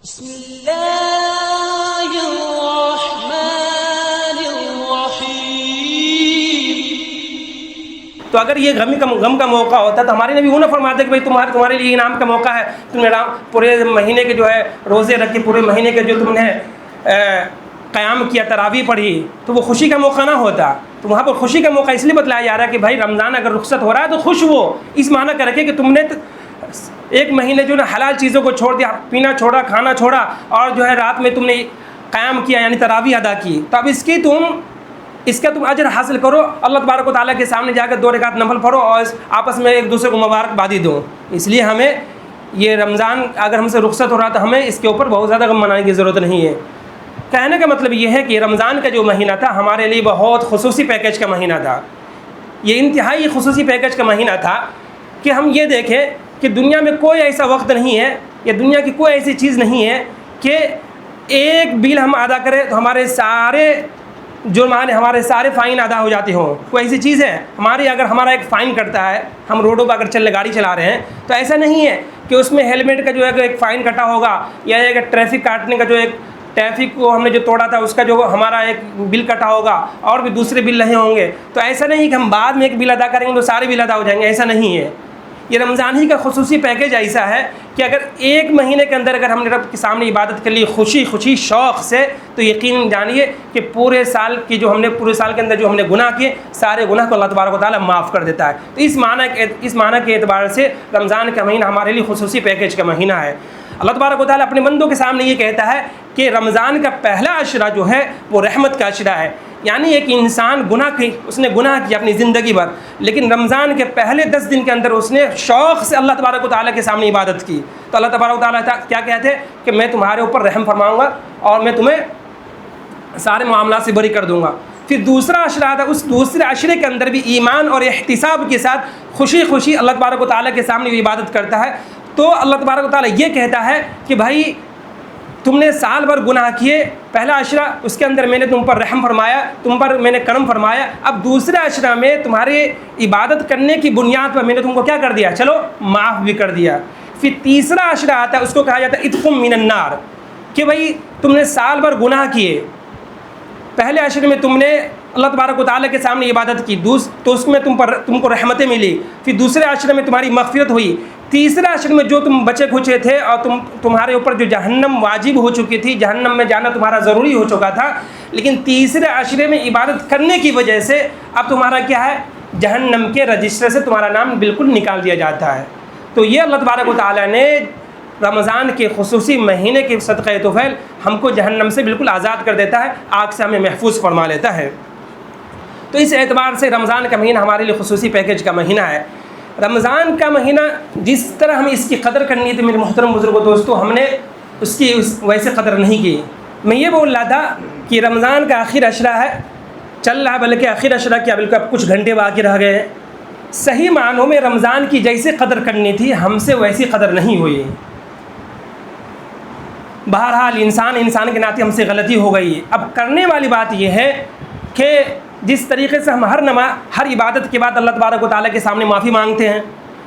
بسم اللہ الرحمن الرحیم۔ تو اگر یہ غم کا موقع ہوتا تو ہمارے نبی وہ نہ فرماتے کہ بھائی تمہارے لیے انعام کا موقع ہے، تم نے پورے مہینے کے جو ہے روزے رکھے، پورے مہینے کے جو تم نے قیام کیا، تراویح پڑھی، تو وہ خوشی کا موقع نہ ہوتا۔ تو وہاں پر خوشی کا موقع اس لیے بتلایا جا رہا ہے کہ بھائی رمضان اگر رخصت ہو رہا ہے تو خوش ہو، اس معنی کر کے کہ تم نے ایک مہینے جو نا حلال چیزوں کو چھوڑ دیا، پینا چھوڑا، کھانا چھوڑا، اور جو ہے رات میں تم نے قیام کیا یعنی تراویح ادا کی، تو اب اس کا تم اجر حاصل کرو، اللہ تبارک و تعالیٰ کے سامنے جا کر 2 رکعت نفل پڑھو اور آپس میں ایک دوسرے کو مبارکبادی دو۔ اس لیے ہمیں یہ رمضان اگر ہم سے رخصت ہو رہا تو ہمیں اس کے اوپر بہت زیادہ غم منانے کی ضرورت نہیں ہے۔ کہنے کا مطلب یہ ہے کہ رمضان کا جو مہینہ تھا ہمارے لیے بہت خصوصی پیکیج کا مہینہ تھا، یہ انتہائی خصوصی پیکیج کا مہینہ تھا کہ ہم یہ دیکھیں کہ دنیا میں کوئی ایسا وقت نہیں ہے یا دنیا کی کوئی ایسی چیز نہیں ہے کہ ایک بل ہم ادا کریں تو ہمارے سارے فائن ادا ہو جاتے ہوں۔ کوئی ایسی چیز ہے اگر ہمارا ایک فائن کٹتا ہے، ہم روڈوں پر اگر گاڑی چلا رہے ہیں تو ایسا نہیں ہے کہ اس میں ہیلمٹ کا جو ہے ایک فائن کٹا ہوگا، یا ایک ٹریفک کاٹنے کا جو ایک ٹریفک کو ہم نے جو توڑا تھا اس کا جو ہمارا ایک بل کٹا ہوگا، اور بھی دوسرے بل رہے ہوں گے۔ تو ایسا نہیں کہ ہم بعد میں ایک بل ادا کریں گے تو سارے بل ادا ہو جائیں گے، ایسا نہیں ہے۔ یہ رمضان ہی کا خصوصی پیکیج ایسا ہے کہ اگر ایک مہینے کے اندر اگر ہم نے رب کے سامنے عبادت کر لی خوشی شوق سے، تو یقین جانیے کہ پورے سال کے اندر جو ہم نے گناہ کیے، سارے گناہ کو اللہ تبارک و تعالیٰ معاف کر دیتا ہے۔ تو اس معنی کے اعتبار سے رمضان کا مہینہ ہمارے لیے خصوصی پیکیج کا مہینہ ہے۔ اللہ تبارک و تعالیٰ اپنے بندوں کے سامنے یہ کہتا ہے کہ رمضان کا پہلا عشرہ جو ہے وہ رحمت کا عشرہ ہے، یعنی ایک انسان اس نے گناہ کیا اپنی زندگی بھر، لیکن رمضان کے پہلے 10 دن کے اندر اس نے شوق سے اللہ تبارک و تعالیٰ کے سامنے عبادت کی، تو اللہ تبارک و تعالیٰ کیا کہتے ہیں کہ میں تمہارے اوپر رحم فرماؤں گا اور میں تمہیں سارے معاملات سے بری کر دوں گا۔ پھر دوسرا عشرہ تھا، اس دوسرے عشرے کے اندر بھی ایمان اور احتساب کے ساتھ خوشی اللہ تبارک و تعالیٰ کے سامنے عبادت کرتا ہے، تو اللہ تبارک و تعالیٰ یہ کہتا ہے کہ بھائی تم نے سال بھر گناہ کیے، پہلا عشرہ اس کے اندر میں نے تم پر رحم فرمایا، تم پر میں نے کرم فرمایا، اب دوسرے عشرہ میں تمہارے عبادت کرنے کی بنیاد پر میں نے تم کو کیا کر دیا، چلو معاف بھی کر دیا۔ پھر تیسرا عشرہ آتا ہے، اس کو کہا جاتا ہے اتقم من النار، کہ بھائی تم نے سال بھر گناہ کیے، پہلے عشرے میں تم نے اللہ تبارک و تعالیٰ کے سامنے عبادت کی، تو اس میں تم کو رحمتیں ملی، پھر دوسرے عشرے میں تمہاری مغفرت ہوئی، تیسرے عشرے میں جو تم بچے کھچے تھے اور تمہارے اوپر جو جہنم واجب ہو چکی تھی، جہنم میں جانا تمہارا ضروری ہو چکا تھا، لیکن تیسرے عشرے میں عبادت کرنے کی وجہ سے اب تمہارا کیا ہے، جہنم کے رجسٹر سے تمہارا نام بالکل نکال دیا جاتا ہے۔ تو یہ اللہ تبارک و تعالیٰ نے رمضان کے خصوصی مہینے کے صدقہ طفیل ہم کو جہنم سے بالکل آزاد کر دیتا ہے، آگ سے ہمیں محفوظ فرما لیتا ہے۔ تو اس اعتبار سے رمضان کا مہینہ ہمارے لیے خصوصی پیکیج کا مہینہ ہے۔ رمضان کا مہینہ جس طرح ہمیں اس کی قدر کرنی تھی میرے محترم بزرگوں دوستوں، ہم نے اس کی ویسے قدر نہیں کی۔ میں یہ بول رہا تھا کہ رمضان کا آخر عشرہ ہے، چل رہا ہے، بلکہ آخر عشرہ کیا بلکہ اب کچھ گھنٹے باقی رہ گئے ہیں۔ صحیح معنوں میں رمضان کی جیسے قدر کرنی تھی ہم سے ویسی قدر نہیں ہوئی۔ بہرحال انسان کے ناطے ہم سے غلطی ہو گئی۔ اب کرنے والی بات یہ ہے کہ جس طریقے سے ہم ہر عبادت کے بعد اللہ تبارک و تعالیٰ کے سامنے معافی مانگتے ہیں،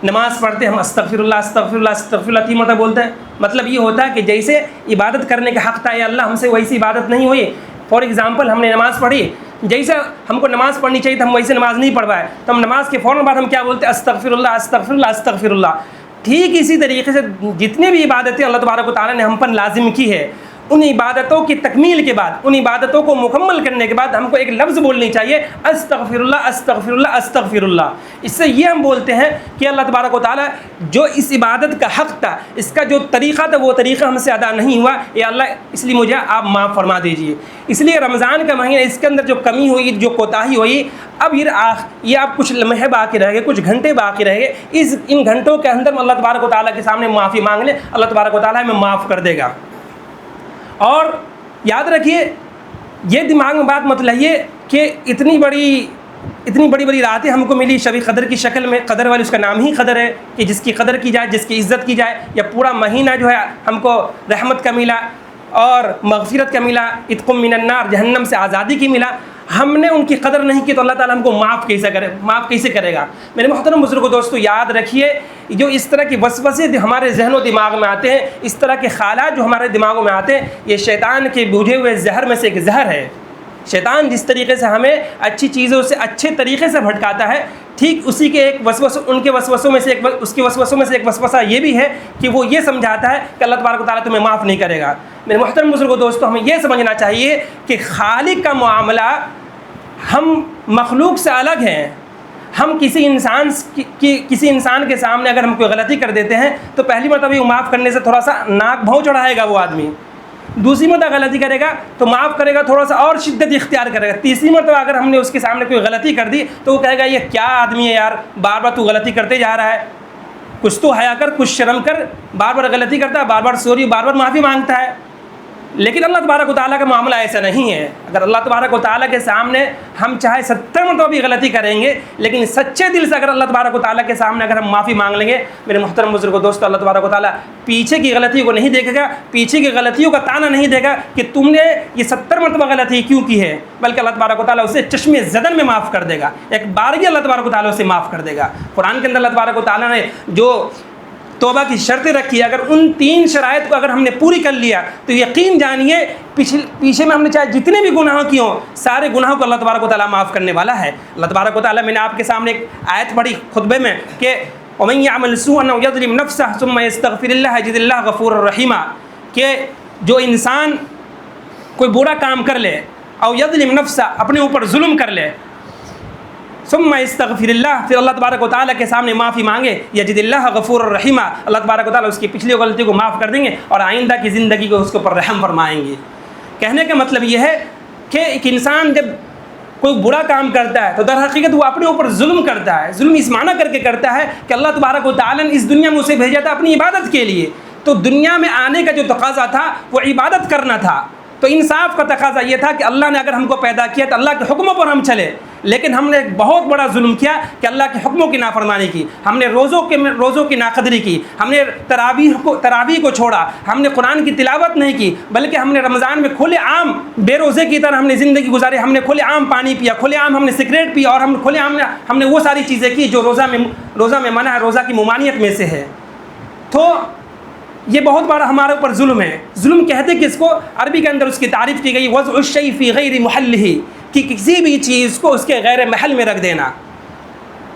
نماز پڑھتے ہیں، ہم استغفر اللہ 3 مرتبہ بولتے ہیں، مطلب یہ ہوتا ہے کہ جیسے عبادت کرنے کا حق تھا یا اللہ ہم سے ویسی عبادت نہیں ہوئی۔ فار ایگزامپل ہم نے نماز پڑھی، جیسے ہم کو نماز پڑھنی چاہیے تھا ہم ویسے نماز نہیں پڑھ پائے، تو ہم نماز کے فوراً بعد ہم کیا بولتے ہیں، استغفر اللہ۔ ٹھیک اسی طریقے سے جتنی بھی عبادتیں اللہ تبارک و تعالیٰ نے ہم پر لازم کی ہے، ان عبادتوں کی تکمیل کے بعد، ان عبادتوں کو مکمل کرنے کے بعد ہم کو ایک لفظ بولنی چاہیے، استغفر اللہ۔ اس سے یہ ہم بولتے ہیں کہ اللہ تبارک و تعالیٰ جو اس عبادت کا حق تھا، اس کا جو طریقہ تھا وہ طریقہ ہم سے ادا نہیں ہوا، یا اللہ اس لیے مجھے آپ معاف فرما دیجیے۔ اس لیے رمضان کا مہینہ اس کے اندر جو کمی ہوئی، جو کوتاہی ہوئی، اب یہ اب کچھ لمحے باقی رہ گئے، کچھ گھنٹے باقی رہ گئے، ان گھنٹوں کے اندر اللہ تبارک و تعالیٰ کے سامنے معافی مانگ لیں، اللہ تبارک و تعالیٰ ہمیں معاف کر دے گا۔ اور یاد رکھیے، یہ دماغ میں بات مت لائیے کہ اتنی بڑی راتیں ہم کو ملی شب قدر کی شکل میں، قدر والی اس کا نام ہی قدر ہے کہ جس کی قدر کی جائے، جس کی عزت کی جائے، یا پورا مہینہ جو ہے ہم کو رحمت کا ملا اور مغفرت کا ملا، اتقم من النار جہنم سے آزادی کی ملا۔ ہم نے ان کی قدر نہیں کی تو اللہ تعالیٰ ہم کو معاف کیسے کرے گا؟ میرے محترم بزرگوں دوستو، یاد رکھیے جو اس طرح کی وسوسے ہمارے ذہن و دماغ میں آتے ہیں، اس طرح کے خیالات جو ہمارے دماغوں میں آتے ہیں، یہ شیطان کے بوجھے ہوئے زہر میں سے ایک زہر ہے۔ شیطان جس طریقے سے ہمیں اچھی چیزوں سے اچھے طریقے سے بھٹکاتا ہے، ٹھیک اسی کے ایک ان کے وسوسوں میں سے ایک وسوسہ یہ بھی ہے کہ وہ یہ سمجھاتا ہے کہ اللہ تبارک و تعالیٰ تمہیں معاف نہیں کرے گا۔ میرے محترم بزرگوں دوستو، ہمیں یہ سمجھنا چاہیے کہ خالق کا معاملہ ہم مخلوق سے الگ ہیں۔ ہم کسی انسان کے سامنے اگر ہم کوئی غلطی کر دیتے ہیں تو پہلی مرتبہ وہ معاف کرنے سے تھوڑا سا ناک بھوں چڑھائے گا وہ آدمی، دوسری مرتبہ غلطی کرے گا تو معاف کرے گا، تھوڑا سا اور شدت اختیار کرے گا، تیسری مرتبہ اگر ہم نے اس کے سامنے کوئی غلطی کر دی تو وہ کہے گا یہ کیا آدمی ہے یار، بار بار تو غلطی کرتے جا رہا ہے، کچھ تو حیا کر، کچھ شرم کر، بار بار غلطی کرتا ہے، بار بار سوری، بار بار معافی مانگتا ہے۔ لیکن اللہ تبارک و تعالیٰ کا معاملہ ایسا نہیں ہے۔ اگر اللہ تبارک و تعالیٰ کے سامنے ہم چاہے 70 مرتبہ بھی غلطی کریں گے، لیکن سچے دل سے اگر اللہ تبارک و تعالیٰ کے سامنے اگر ہم معافی مانگ لیں گے، میرے محترم بزرگوں دوستو، اللہ تبارک و تعالیٰ پیچھے کی غلطی کو نہیں دیکھے گا، پیچھے کی غلطیوں کا تانا نہیں دے گا کہ تم نے یہ 70 مرتبہ غلطی کیوں کی ہے، بلکہ اللہ تبارک و تعالیٰ اسے چشم زدن میں معاف کر دے گا، ایک بارگی اللہ تبارک و تعالیٰ اسے معاف کر دے گا۔ قرآن کے اندر اللہ تبارک و تعالیٰ نے جو توبہ کی شرطیں رکھی ہے، اگر ان 3 شرائط کو اگر ہم نے پوری کر لیا تو یقین جانیے پیچھے میں ہم نے چاہے جتنے بھی گناہ کیے ہوں، سارے گناہوں کو اللہ تبارک و تعالیٰ معاف کرنے والا ہے۔ اللہ تبارک و تعالیٰ، میں نے آپ کے سامنے ایک آیت پڑھی خطبے میں کہ وَمَن يَعْمَلْ سُوءًا أَوْ يَظْلِمْ نَفْسَهُ ثُمَّ يَسْتَغْفِرِ اللَّهَ يَجِدِ اللَّهَ غَفُورًا رَحِيمًا، کہ جو انسان کوئی برا کام کر لے، او یظلم نفسہ، اپنے اوپر ظلم کر لے، ثم استغفر اللہ، پھر اللہ تبارک و تعالیٰ کے سامنے معافی مانگے، یجد اللہ غفور الرحیم، اللہ تبارک و تعالیٰ اس کی پچھلی غلطی کو معاف کر دیں گے اور آئندہ کی زندگی کو اس کے اوپر رحم فرمائیں گے۔ کہنے کا مطلب یہ ہے کہ ایک انسان جب کوئی برا کام کرتا ہے تو در حقیقت وہ اپنے اوپر ظلم کرتا ہے، ظلم اس معنی کر کے کرتا ہے کہ اللہ تبارک و تعالیٰ نے اس دنیا میں اسے بھیجا تھا اپنی عبادت کے لیے، تو دنیا میں آنے کا جو تقاضا تھا وہ عبادت کرنا تھا، تو انصاف کا تقاضا یہ تھا کہ اللہ نے اگر ہم کو پیدا کیا تو اللہ کے حکموں پر ہم چلے، لیکن ہم نے ایک بہت بڑا ظلم کیا کہ اللہ کے حکموں کی نافرمانی کی، ہم نے روزوں کی ناقدری کی، ہم نے تراویح کو چھوڑا، ہم نے قرآن کی تلاوت نہیں کی، بلکہ ہم نے رمضان میں کھلے عام بے روزے کی طرح ہم نے زندگی گزاری، ہم نے کھلے عام پانی پیا، کھلے عام ہم نے سگریٹ پی، اور ہم کھلے عام ہم نے وہ ساری چیزیں کی جو روزہ میں منع ہے، روزہ کی ممانعت میں سے ہے۔ تو یہ بہت بڑا ہمارے اوپر ظلم ہے۔ ظلم کہتے کس کو؟ عربی کے اندر اس کی تعریف کی گئی وضع الشیء فی غیر محلہ، کہ کسی بھی چیز کو اس کے غیر محل میں رکھ دینا۔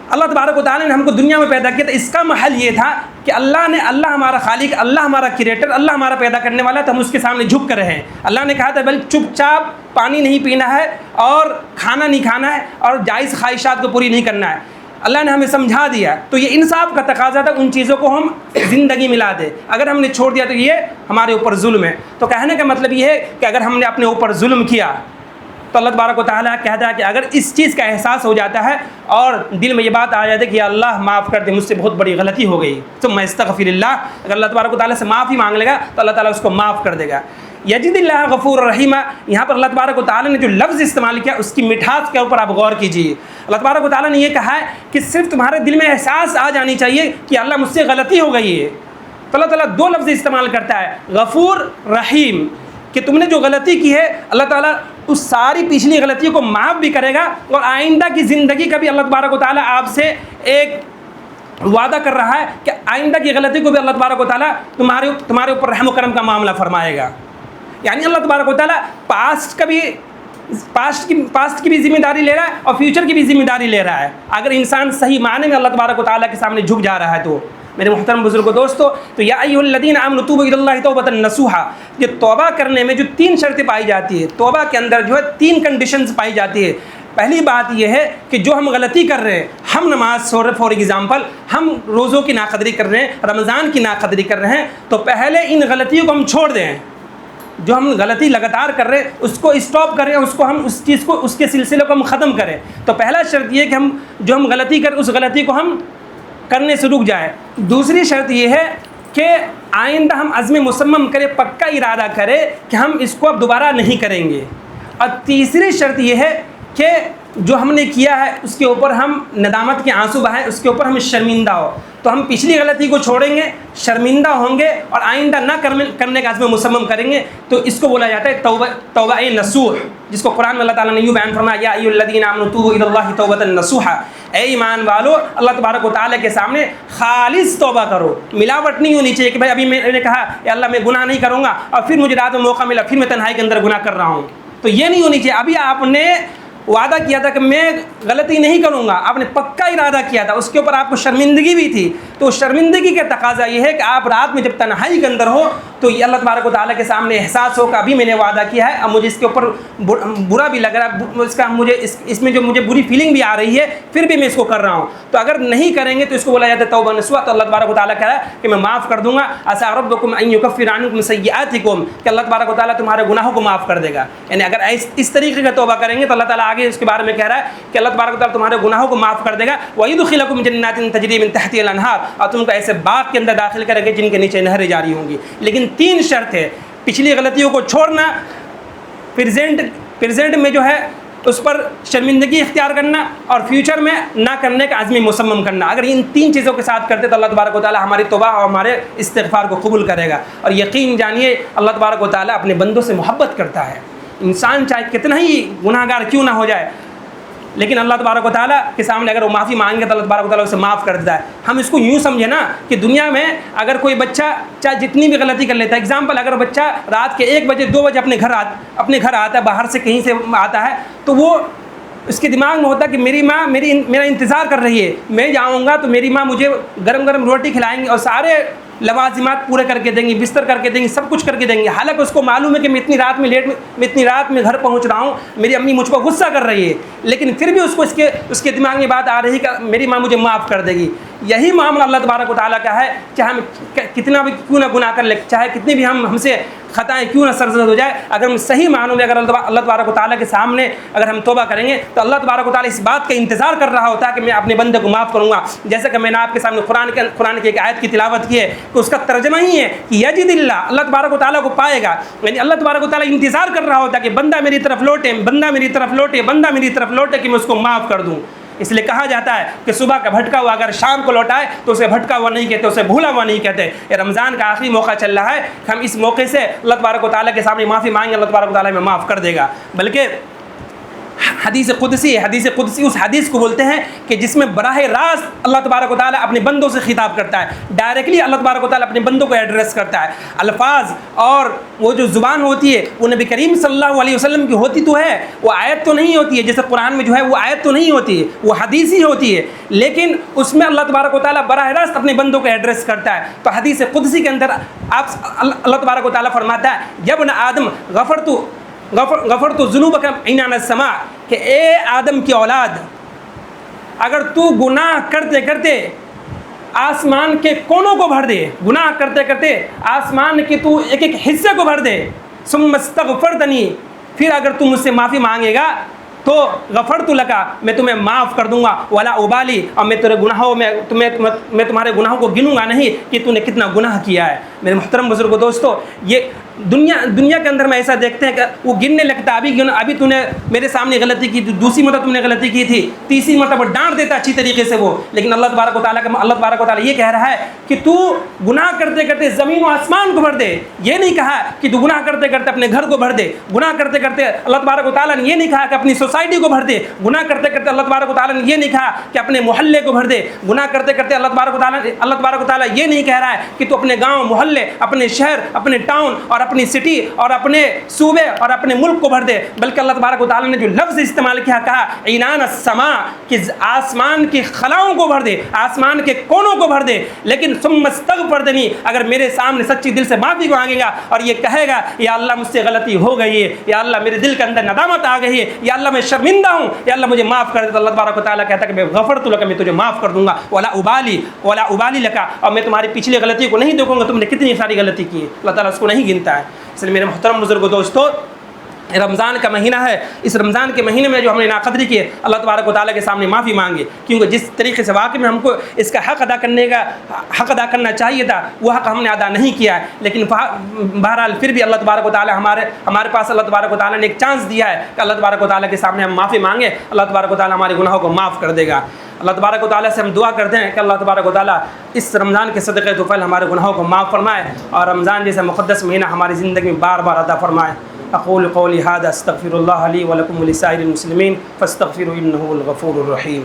اللہ تبارک و تعالیٰ نے ہم کو دنیا میں پیدا کیا تھا، اس کا محل یہ تھا کہ اللہ ہمارا خالق، اللہ ہمارا کریٹر، اللہ ہمارا پیدا کرنے والا تھا، ہم اس کے سامنے جھک کر رہے ہیں۔ اللہ نے کہا تھا بل چپ چاپ پانی نہیں پینا ہے اور کھانا نہیں کھانا ہے اور جائز خواہشات کو پوری نہیں کرنا ہے، اللہ نے ہمیں سمجھا دیا۔ تو یہ انصاف کا تقاضا تھا ان چیزوں کو ہم زندگی میں لا دیں، اگر ہم نے چھوڑ دیا تو یہ ہمارے اوپر ظلم ہے۔ تو کہنے کا مطلب یہ ہے کہ اگر ہم نے اپنے اوپر ظلم کیا تو اللہ تبارک و تعالیٰ کہتا ہے کہ اگر اس چیز کا احساس ہو جاتا ہے اور دل میں یہ بات آ جاتی ہے کہ یا اللہ معاف کر دے، مجھ سے بہت بڑی غلطی ہو گئی، تو میں استغفر اللہ، اگر اللہ تبارک و تعالیٰ سے معافی مانگ لے گا تو اللہ تعالیٰ اس کو معاف کر دے گا۔ یجد اللہ غفور الرحیم، یہاں پر اللہ تبارک و تعالیٰ نے جو لفظ استعمال کیا اس کی مٹھاس کے اوپر آپ غور کیجیے۔ اللہ تبارک و تعالیٰ نے یہ کہا ہے کہ صرف تمہارے دل میں احساس آ جانی چاہیے کہ اللہ مجھ سے غلطی ہو گئی ہے، تو اللہ تعالیٰ 2 لفظ استعمال کرتا ہے، غفور رحیم، کہ تم نے جو غلطی کی ہے اللہ تعالیٰ اس ساری پچھلی غلطیوں کو معاف بھی کرے گا، اور آئندہ کی زندگی کا بھی اللہ تبارک و تعالیٰ آپ سے ایک وعدہ کر رہا ہے کہ آئندہ کی غلطی کو بھی اللہ تبارک و تعالیٰ تمہارے اوپر رحم و کرم کا معاملہ فرمائے گا۔ یعنی اللہ تبارک و تعالیٰ پاسٹ کی بھی ذمہ داری لے رہا ہے اور فیوچر کی بھی ذمہ داری لے رہا ہے، اگر انسان صحیح معنی میں اللہ تبارک و تعالیٰ کے سامنے جھک جا رہا ہے تو۔ میرے محترم بزرگوں دوستو، تو یا ایھا الذین آمنوا توبوا الی اللہ توبۃ نصوحا، یہ توبہ کرنے میں جو 3 شرطیں پائی جاتی ہے، توبہ کے اندر جو ہے 3 کنڈیشنز پائی جاتی ہے۔ پہلی بات یہ ہے کہ جو ہم غلطی کر رہے ہیں، ہم نماز فار ایگزامپل ہم روزوں کی ناقدری کر رہے ہیں، رمضان کی ناقدری کر رہے ہیں، تو پہلے ان غلطیوں کو ہم چھوڑ دیں، جو ہم غلطی لگاتار کر رہے ہیں اس کو اسٹاپ کریں، اس کے سلسلے کو ہم ختم کریں۔ تو پہلا شرط یہ ہے کہ ہم غلطی کر اس غلطی کو ہم کرنے سے رک جائیں۔ دوسری شرط یہ ہے کہ آئندہ ہم عزم مصمم کریں، پکا ارادہ کریں کہ ہم اس کو اب دوبارہ نہیں کریں گے۔ اور تیسری شرط یہ ہے کہ جو ہم نے کیا ہے اس کے اوپر ہم ندامت کے آنسو بہائیں، اس کے اوپر ہم شرمندہ ہو، تو ہم پچھلی غلطی کو چھوڑیں گے، شرمندہ ہوں گے اور آئندہ نہ کرنے کا عزم مصمم کریں گے، تو اس کو بولا جاتا ہے توبہ نصوح، جس کو قرآن میں اللہ تعالیٰ نے یوں بیان فرمایا یا ایھا الذین آمنوا توبوا الی اللہ توبۃ نصوحا، اے ایمان والو اللہ تبارک و تعالیٰ کے سامنے خالص توبہ کرو، ملاوٹ نہیں ہونی چاہیے کہ بھائی ابھی میں نے کہا یا اللہ میں گناہ نہیں کروں گا اور پھر مجھے رات میں موقع ملا پھر میں تنہائی کے اندر گناہ کر رہا ہوں، تو یہ نہیں ہونی چاہیے۔ ابھی آپ نے وعدہ کیا تھا کہ میں غلطی نہیں کروں گا، آپ نے پکا ارادہ کیا تھا، اس کے اوپر آپ کو شرمندگی بھی تھی، تو شرمندگی کا تقاضا یہ ہے کہ آپ رات میں جب تنہائی کے اندر ہو تو یہ اللہ تبارک و تعالیٰ کے سامنے احساس ہو کہ ابھی میں نے وعدہ کیا ہے، اب مجھے اس کے اوپر برا بھی لگ رہا ہے، اس کا مجھے اس میں جو مجھے بری فیلنگ بھی آ رہی ہے، پھر بھی میں اس کو کر رہا ہوں، تو اگر نہیں کریں گے تو اس کو بولا جاتا ہے توبہ نصوحا، تو اللہ تبارک و تعالیٰ کہہ رہا ہے کہ میں معاف کر دوں گا، عسیٰ ربکم ان یکفر عنکم سیئاتکم، کہ اللہ تبارک و تعالیٰ تمہارے گناہوں کو معاف کر دے گا، یعنی اگر اس طریقے کا توبہ کریں گے تو اللہ تعالیٰ آگے اس کے بارے میں کہہ رہا ہے کہ اللہ تبارک و تعالیٰ تمہارے گناہوں کو معاف کر دے گا، وَيُدْخِلَكُمْ جَنَّاتٍ تَجْرِي مِن تَحْتِهَا الْأَنْهَارُ، اور تم کو ایسے باغ کے اندر داخل کرے گا جن کے نیچے نہریں جاری ہوں گی، لیکن 3 شرط ہے، پچھلی غلطیوں کو چھوڑنا، پریزنٹ میں جو ہے اس پر شرمندگی اختیار کرنا، اور فیوچر میں نہ کرنے کا عزم مصمم کرنا۔ اگر ان 3 چیزوں کے ساتھ کرتے تو اللہ تبارک و تعالیٰ ہماری توبہ اور ہمارے استغفار کو قبول کرے گا، اور یقین جانیے اللہ تبارک و تعالیٰ اپنے بندوں سے محبت کرتا ہے، انسان چاہے کتنا ہی گناہ گار کیوں نہ ہو جائے، لیکن اللہ تبارک و تعالیٰ کے سامنے اگر وہ معافی مانگے تو اللہ تبارک و تعالیٰ اسے معاف کر دیتا ہے۔ ہم اس کو یوں سمجھیں نا کہ دنیا میں اگر کوئی بچہ چاہے جتنی بھی غلطی کر لیتا ہے، ایگزامپل اگر بچہ رات کے 1 بجے 2 بجے اپنے گھر آتا ہے، باہر سے کہیں سے آتا ہے، تو وہ اس کے دماغ میں ہوتا ہے کہ میری ماں میرا انتظار کر رہی ہے، میں جاؤں گا تو میری ماں مجھے گرم گرم روٹی کھلائیں گی اور سارے لوازمات پورے کر کے دیں گی، بستر کر کے دیں گی، سب کچھ کر کے دیں گی، حالانکہ اس کو معلوم ہے کہ میں اتنی رات میں گھر پہنچ رہا ہوں، میری امی مجھ کو غصہ کر رہی ہے، لیکن پھر بھی اس کے دماغ میں بات آ رہی ہے کہ میری ماں مجھے معاف کر دے گی۔ یہی معاملہ اللہ تبارک و تعالیٰ کا ہے، چاہے ہم کتنا بھی کیوں نہ گناہ کر لیں، چاہے کتنی بھی ہم سے خطائیں کیوں نہ سرزد ہو جائے، اگر ہم صحیح معنوں میں اگر اللہ تبارک و تعالیٰ کے سامنے اگر ہم توبہ کریں گے تو اللہ تبارک و تعالیٰ اس بات کا انتظار کر رہا ہوتا ہے کہ میں اپنے بندے کو معاف کروں گا، جیسا کہ میں نے آپ کے سامنے قرآن کی ایک آیت کی تلاوت کی ہے کہ اس کا ترجمہ ہی ہے کہ یجد اللہ تبارک و تعالیٰ کو پائے گا، یعنی اللہ تبارک و تعالیٰ انتظار کر رہا ہوتا ہے کہ بندہ میری طرف لوٹے، بندہ میری طرف لوٹے کہ میں اس کو معاف کر دوں۔ اس لیے کہا جاتا ہے کہ صبح کا بھٹکا ہوا اگر شام کو لوٹائے تو اسے بھٹکا ہوا نہیں کہتے، اسے بھولا ہوا نہیں کہتے۔ یہ رمضان کا آخری موقع چل رہا ہے، ہم اس موقع سے اللہ تبارک و تعالیٰ کے سامنے معافی مانگیں، اللہ تبارک و تعالیٰ ہمیں معاف کر دے گا۔ بلکہ حدیث قدسی اس حدیث کو بولتے ہیں کہ جس میں براہ راست اللہ تبارک و تعالیٰ اپنے بندوں سے خطاب کرتا ہے، ڈائریکٹلی اللہ تبارک و تعالیٰ اپنے بندوں کو ایڈریس کرتا ہے۔ الفاظ اور وہ جو زبان ہوتی ہے وہ نبی کریم صلی اللہ علیہ وسلم کی ہوتی تو ہے، وہ آیت تو نہیں ہوتی ہے، جیسے قرآن میں جو ہے وہ آیت تو نہیں ہوتی ہے، وہ حدیث ہی ہوتی ہے، لیکن اس میں اللہ تبارک و تعالیٰ براہ راست اپنے بندوں کو ایڈریس کرتا ہے۔ تو حدیث قدسی کے اندر اللہ تبارک و تعالیٰ فرماتا ہے یا ابن آدم غفرت ذنوبک عنان السماء، کہ اے آدم کی اولاد اگر تو گناہ کرتے کرتے آسمان کے کونوں کو بھر دے، گناہ کرتے کرتے آسمان کے تو ایک ایک حصے کو بھر دے، ثم استغفرتنی، پھر اگر تم مجھ سے معافی مانگے گا تو غفرت لکا، میں تمہیں معاف کر دوں گا، ولا ابالی، اور میں تیرے گناہوں میں تمہارے گناہوں کو گنوں گا نہیں کہ تو نے کتنا گناہ کیا ہے۔ میرے محترم بزرگوں دوستو، یہ دنیا کے اندر میں ایسا دیکھتے ہیں کہ وہ گننے لگتا، ابھی تو نے میرے سامنے غلطی کی، دوسری مرتبہ تم نے غلطی کی تھی، تیسری مرتبہ ڈانٹ دیتا اچھی طریقے سے وہ، لیکن اللہ تبارک و تعالیٰ یہ کہہ رہا ہے کہ تو گناہ کرتے کرتے زمین و آسمان کو بھر دے۔ یہ نہیں کہا کہ تو گناہ کرتے کرتے اپنے گھر کو بھر دے، گناہ کرتے کرتے اللہ تبارک و تعالیٰ نے یہ نہیں کہا کہ اپنی سوسائٹی کو بھر دے، گناہ کرتے کرتے اللہ تبارک و تعالیٰ نے یہ نہیں کہا کہ اپنے محلے کو بھر دے، گناہ کرتے کرتے اللہ تبارک و تعالیٰ یہ نہیں کہہ رہا ہے کہ تو اپنے گاؤں محلے، اپنے شہر، اپنے ٹاؤن اور اپنی سٹی اور اپنے صوبے اور اپنے ملک کو بھر دے، بلکہ اللہ تبارک و تعالیٰ نے جو لفظ استعمال کیا، کہا عنان السماء، کہ آسمان کی خلاؤں کو بھر دے، آسمان کے کونوں کو بھر دے، لیکن ثم استغفرتنی، اگر میرے سامنے سچی دل سے معافی مانگے گا اور یہ کہے گا یا اللہ مجھ سے غلطی ہو گئی ہے، یا اللہ میرے دل کے اندر ندامت آ گئی ہے، یا اللہ میں شرمندہ ہوں، یا اللہ مجھے معاف کر دے، تو اللہ تبارک و تعالیٰ کہتا ہے کہ میں غفرت لک، میں تجھے معاف کر دوں گا، ولا ابالی لک، اور میں تمہاری پچھلی غلطی کو نہیں دیکھوں گا تم نے کتنی ساری غلطی کی ہے، اللہ تعالیٰ اس کو نہیں گنتا ہے۔ اس لیے میرے محترم بزرگوں دوستو، رمضان کا مہینہ ہے، اس رمضان کے مہینے میں جو ہم نے ناقدری کی ہے، اللہ تبارک و تعالیٰ کے سامنے معافی مانگے، کیونکہ جس طریقے سے واقعی میں ہم کو اس کا حق ادا کرنا چاہیے تھا وہ حق ہم نے ادا نہیں کیا ہے، لیکن بہرحال پھر بھی اللہ تبارک و تعالیٰ ہمارے پاس اللہ تبارک و تعالیٰ نے ایک چانس دیا ہے کہ اللہ تبارک و تعالیٰ کے سامنے ہم معافی مانگیں، اللہ تبارک و تعالیٰ ہمارے گناہوں کو معاف کر دے گا۔ اللہ تبارک و تعالیٰ سے ہم دعا کرتے ہیں کہ اللہ تبارک و تعالیٰ اس رمضان کے صدقے طفیل ہمارے گناہوں کو معاف فرمائے اور رمضان جیسا مقدس مہینہ ہماری زندگی میں بار بار عطا فرمائے۔ اقول قولی ھذا استغفر اللہ لی ولکم ولسائر المسلمین فاستغفروا انہ هو الغفور الرحیم۔